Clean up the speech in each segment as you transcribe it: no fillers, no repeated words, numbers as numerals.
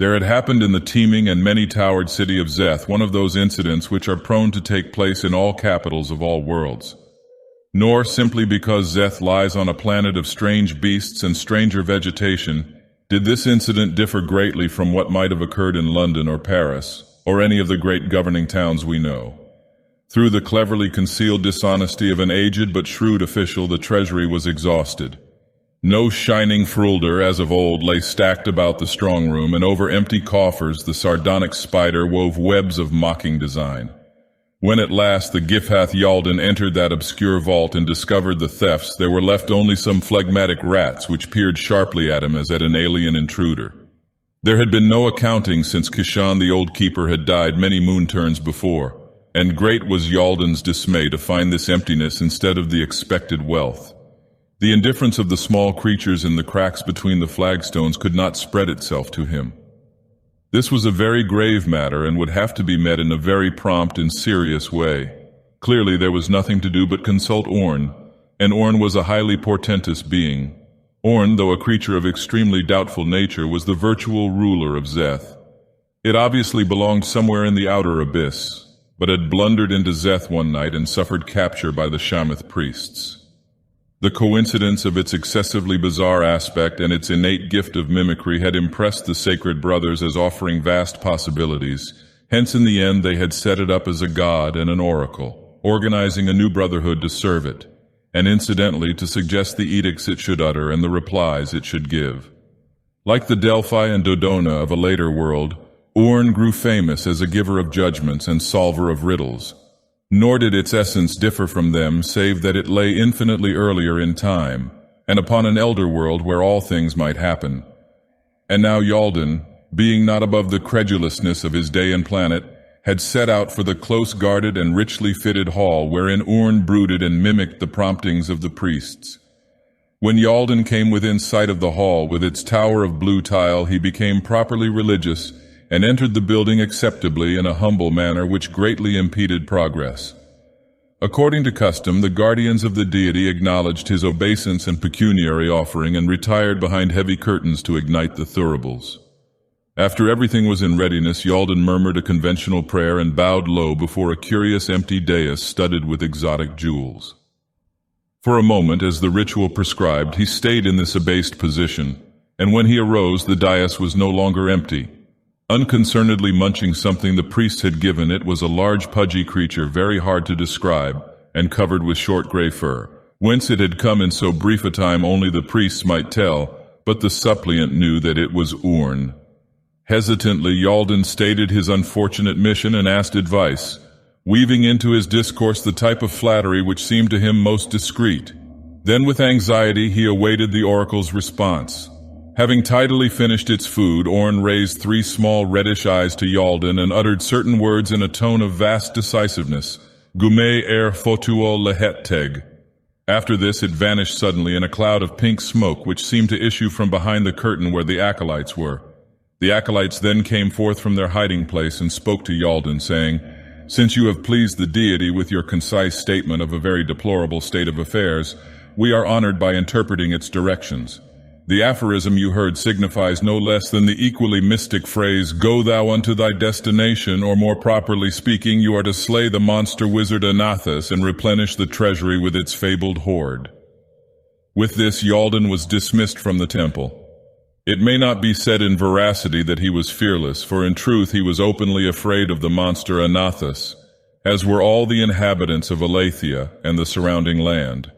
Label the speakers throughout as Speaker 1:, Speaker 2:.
Speaker 1: There had happened in the teeming and many-towered city of Szeth one of those incidents which are prone to take place in all capitals of all worlds. Nor, simply because Szeth lies on a planet of strange beasts and stranger vegetation, did this incident differ greatly from what might have occurred in London or Paris, or any of the great governing towns we know. Through the cleverly concealed dishonesty of an aged but shrewd official, the treasury was exhausted. No shining frulder, as of old, lay stacked about the strong room, and over empty coffers the sardonic spider wove webs of mocking design. When at last the Gifhath Yalden entered that obscure vault and discovered the thefts, there were left only some phlegmatic rats which peered sharply at him as at an alien intruder. There had been no accounting since Kishan the old keeper had died many moon turns before, and great was Yalden's dismay to find this emptiness instead of the expected wealth. The indifference of the small creatures in the cracks between the flagstones could not spread itself to him. This was a very grave matter and would have to be met in a very prompt and serious way. Clearly there was nothing to do but consult Orn, and Orn was a highly portentous being. Orn, though a creature of extremely doubtful nature, was the virtual ruler of Szeth. It obviously belonged somewhere in the outer abyss, but had blundered into Szeth one night and suffered capture by the Shamith priests. The coincidence of its excessively bizarre aspect and its innate gift of mimicry had impressed the Sacred Brothers as offering vast possibilities. Hence in the end they had set it up as a god and an oracle, organizing a new brotherhood to serve it, and incidentally to suggest the edicts it should utter and the replies it should give. Like the Delphi and Dodona of a later world, Orn grew famous as a giver of judgments and solver of riddles. Nor did its essence differ from them, save that it lay infinitely earlier in time, and upon an elder world where all things might happen. And now Yalden, being not above the credulousness of his day and planet, had set out for the close-guarded and richly fitted hall wherein Orn brooded and mimicked the promptings of the priests. When Yalden came within sight of the hall with its tower of blue tile, he became properly religious and entered the building acceptably in a humble manner which greatly impeded progress. According to custom, the guardians of the deity acknowledged his obeisance and pecuniary offering and retired behind heavy curtains to ignite the thuribles. After everything was in readiness, Yalden murmured a conventional prayer and bowed low before a curious empty dais studded with exotic jewels. For a moment, as the ritual prescribed, he stayed in this abased position, and when he arose, the dais was no longer empty. Unconcernedly munching something the priests had given it was a large pudgy creature very hard to describe and covered with short gray fur. Whence it had come in so brief a time only the priests might tell, but the suppliant knew that it was Orn. Hesitantly, Yalden stated his unfortunate mission and asked advice, weaving into his discourse the type of flattery which seemed to him most discreet. Then with anxiety he awaited the oracle's response. Having tidily finished its food, Orn raised 3 small reddish eyes to Yalden and uttered certain words in a tone of vast decisiveness. Gume er fotuo lehet teg. After this it vanished suddenly in a cloud of pink smoke which seemed to issue from behind the curtain where the acolytes were. The acolytes then came forth from their hiding place and spoke to Yalden, saying, "Since you have pleased the deity with your concise statement of a very deplorable state of affairs, we are honored by interpreting its directions. The aphorism you heard signifies no less than the equally mystic phrase, 'Go thou unto thy destination,' or more properly speaking, you are to slay the monster wizard Anathas and replenish the treasury with its fabled hoard." With this, Yalden was dismissed from the temple. It may not be said in veracity that he was fearless, for in truth he was openly afraid of the monster Anathas, as were all the inhabitants of Aletheia and the surrounding land.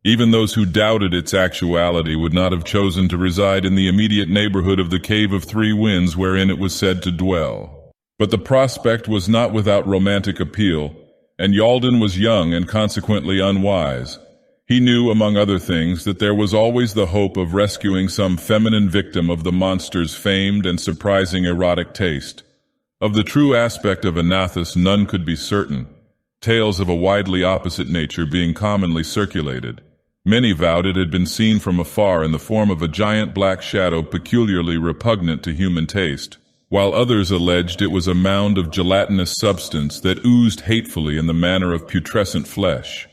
Speaker 1: Even those who doubted its actuality would not have chosen to reside in the immediate neighborhood of the Cave of 3 Winds wherein it was said to dwell. But the prospect was not without romantic appeal, and Yalden was young and consequently unwise. He knew, among other things, that there was always the hope of rescuing some feminine victim of the monster's famed and surprising erotic taste. Of the true aspect of Anathas none could be certain, tales of a widely opposite nature being commonly circulated. Many vowed it had been seen from afar in the form of a giant black shadow peculiarly repugnant to human taste, while others alleged it was a mound of gelatinous substance that oozed hatefully in the manner of putrescent flesh.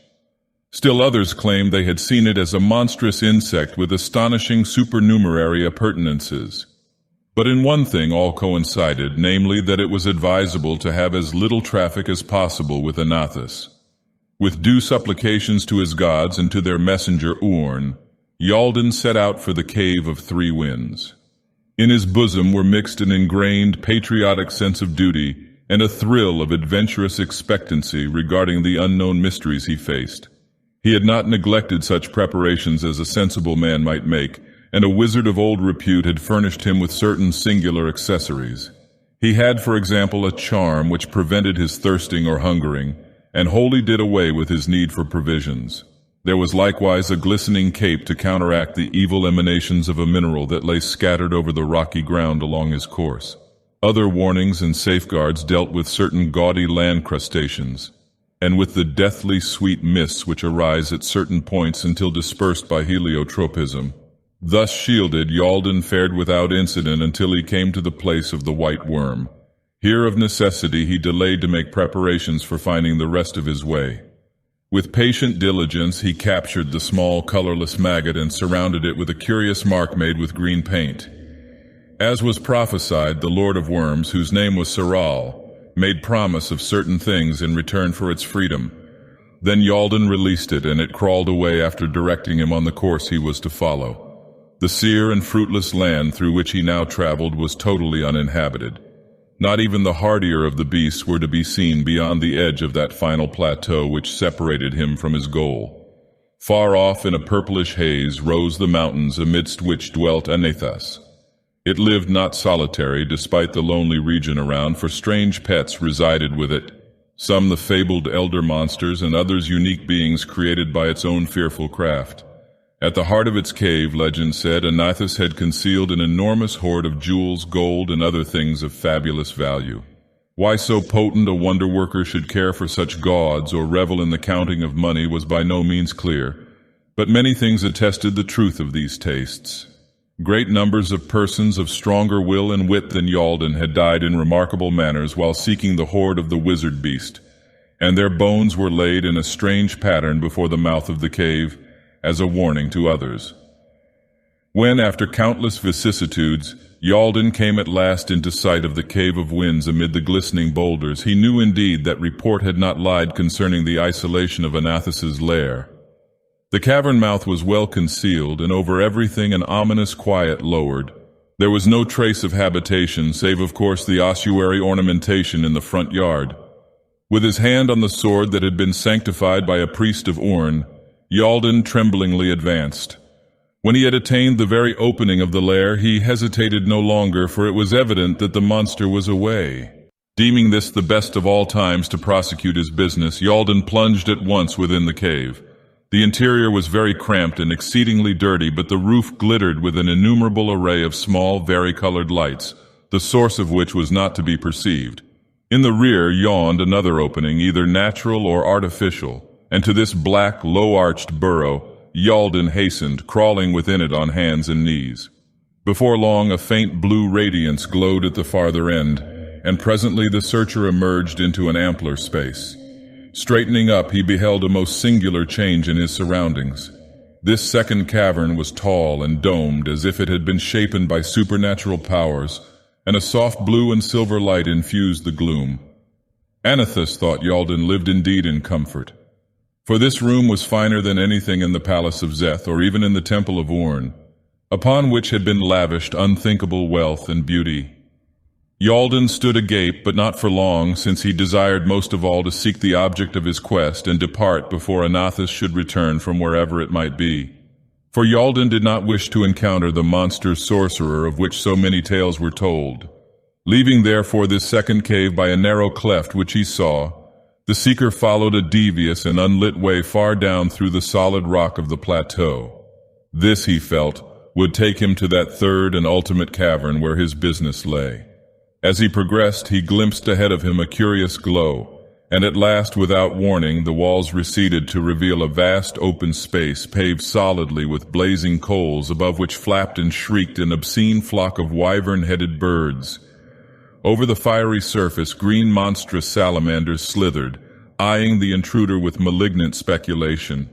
Speaker 1: Still others claimed they had seen it as a monstrous insect with astonishing supernumerary appurtenances. But in one thing all coincided, namely that it was advisable to have as little traffic as possible with Anathus. With due supplications to his gods and to their messenger Urn, Yalden set out for the Cave of Three Winds. In his bosom were mixed an ingrained patriotic sense of duty and a thrill of adventurous expectancy regarding the unknown mysteries he faced. He had not neglected such preparations as a sensible man might make, and a wizard of old repute had furnished him with certain singular accessories. He had, for example, a charm which prevented his thirsting or hungering, and wholly did away with his need for provisions. There was likewise a glistening cape to counteract the evil emanations of a mineral that lay scattered over the rocky ground along his course. Other warnings and safeguards dealt with certain gaudy land crustaceans, and with the deathly sweet mists which arise at certain points until dispersed by heliotropism. Thus shielded, Yalden fared without incident until he came to the place of the White Worm. Here of necessity he delayed to make preparations for finding the rest of his way. With patient diligence he captured the small colorless maggot and surrounded it with a curious mark made with green paint. As was prophesied, the Lord of Worms, whose name was Saral, made promise of certain things in return for its freedom. Then Yalden released it, and it crawled away after directing him on the course he was to follow. The sere and fruitless land through which he now traveled was totally uninhabited. Not even the hardier of the beasts were to be seen beyond the edge of that final plateau which separated him from his goal. Far off in a purplish haze rose the mountains amidst which dwelt Anathus. It lived not solitary despite the lonely region around, for strange pets resided with it, some the fabled elder monsters and others unique beings created by its own fearful craft. At the heart of its cave, legend said, Anathus had concealed an enormous hoard of jewels, gold, and other things of fabulous value. Why so potent a wonder-worker should care for such gauds or revel in the counting of money was by no means clear, but many things attested the truth of these tastes. Great numbers of persons of stronger will and wit than Yalden had died in remarkable manners while seeking the hoard of the wizard beast, and their bones were laid in a strange pattern before the mouth of the cave, as a warning to others. When, after countless vicissitudes, Yalden came at last into sight of the Cave of Winds amid the glistening boulders, he knew indeed that report had not lied concerning the isolation of Anathus's lair. The cavern mouth was well concealed, and over everything an ominous quiet lowered. There was no trace of habitation, save of course the ossuary ornamentation in the front yard. With his hand on the sword that had been sanctified by a priest of Urn, Yalden tremblingly advanced. When he had attained the very opening of the lair, he hesitated no longer, for it was evident that the monster was away. Deeming this the best of all times to prosecute his business, Yalden plunged at once within the cave. The interior was very cramped and exceedingly dirty, but the roof glittered with an innumerable array of small, varicolored lights, the source of which was not to be perceived. In the rear yawned another opening, either natural or artificial, and to this black, low-arched burrow, Yalden hastened, crawling within it on hands and knees. Before long, a faint blue radiance glowed at the farther end, and presently the searcher emerged into an ampler space. Straightening up, he beheld a most singular change in his surroundings. This second cavern was tall and domed, as if it had been shapen by supernatural powers, and a soft blue and silver light infused the gloom. Anathus, thought Yalden, lived indeed in comfort. For this room was finer than anything in the palace of Szeth, or even in the temple of Urn, upon which had been lavished unthinkable wealth and beauty. Yalden stood agape, but not for long, since he desired most of all to seek the object of his quest and depart before Anathus should return from wherever it might be. For Yalden did not wish to encounter the monster sorcerer of which so many tales were told. Leaving therefore this second cave by a narrow cleft which he saw, the seeker followed a devious and unlit way far down through the solid rock of the plateau. This, he felt, would take him to that third and ultimate cavern where his business lay. As he progressed, he glimpsed ahead of him a curious glow, and at last, without warning, the walls receded to reveal a vast open space paved solidly with blazing coals, above which flapped and shrieked an obscene flock of wyvern-headed birds. Over the fiery surface, green monstrous salamanders slithered, eyeing the intruder with malignant speculation.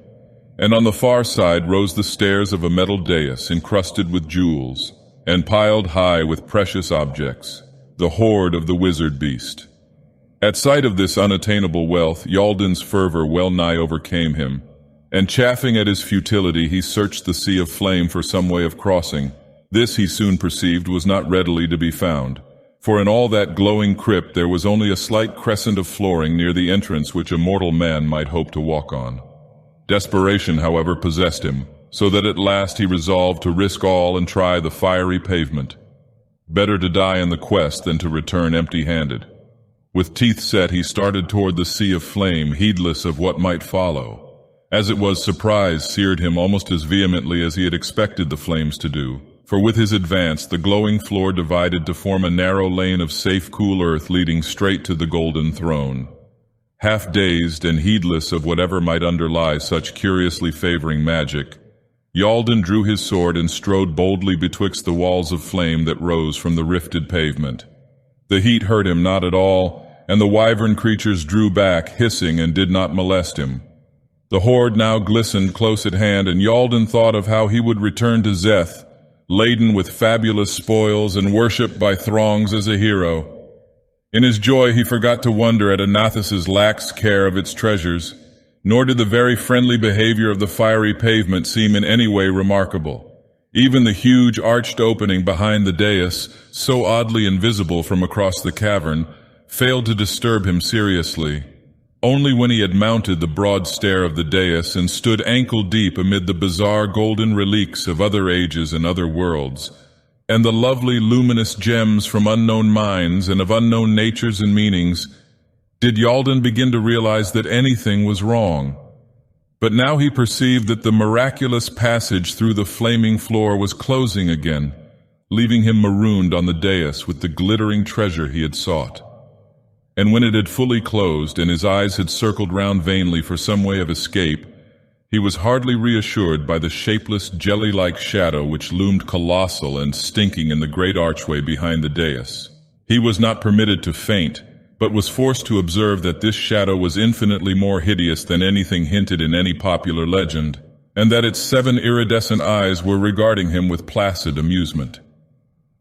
Speaker 1: And on the far side rose the stairs of a metal dais encrusted with jewels, and piled high with precious objects, the hoard of the wizard beast. At sight of this unattainable wealth, Yaldan's fervor well-nigh overcame him, and chafing at his futility, he searched the sea of flame for some way of crossing. This, he soon perceived, was not readily to be found, for in all that glowing crypt there was only a slight crescent of flooring near the entrance which a mortal man might hope to walk on. Desperation, however, possessed him, so that at last he resolved to risk all and try the fiery pavement. Better to die in the quest than to return empty-handed. With teeth set, he started toward the sea of flame, heedless of what might follow. As it was, surprise seared him almost as vehemently as he had expected the flames to do, for with his advance the glowing floor divided to form a narrow lane of safe, cool earth leading straight to the golden throne. Half dazed and heedless of whatever might underlie such curiously favoring magic, Yaldan drew his sword and strode boldly betwixt the walls of flame that rose from the rifted pavement. The heat hurt him not at all, and the wyvern creatures drew back, hissing, and did not molest him. The hoard now glistened close at hand, and Yaldan thought of how he would return to Szeth, laden with fabulous spoils and worshipped by throngs as a hero. In his joy he forgot to wonder at Anathas's lax care of its treasures, nor did the very friendly behavior of the fiery pavement seem in any way remarkable. Even the huge arched opening behind the dais, so oddly invisible from across the cavern, failed to disturb him seriously. Only when he had mounted the broad stair of the dais and stood ankle-deep amid the bizarre golden reliques of other ages and other worlds, and the lovely luminous gems from unknown mines and of unknown natures and meanings, did Yaldan begin to realize that anything was wrong. But now he perceived that the miraculous passage through the flaming floor was closing again, leaving him marooned on the dais with the glittering treasure he had sought. And when it had fully closed and his eyes had circled round vainly for some way of escape, he was hardly reassured by the shapeless, jelly-like shadow which loomed colossal and stinking in the great archway behind the dais. He was not permitted to faint, but was forced to observe that this shadow was infinitely more hideous than anything hinted in any popular legend, and that its 7 iridescent eyes were regarding him with placid amusement.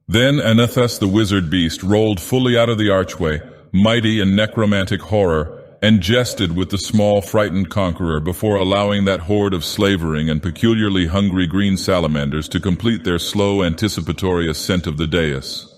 Speaker 1: Then Anathas the wizard beast rolled fully out of the archway, mighty in necromantic horror, and jested with the small, frightened conqueror before allowing that horde of slavering and peculiarly hungry green salamanders to complete their slow, anticipatory ascent of the dais.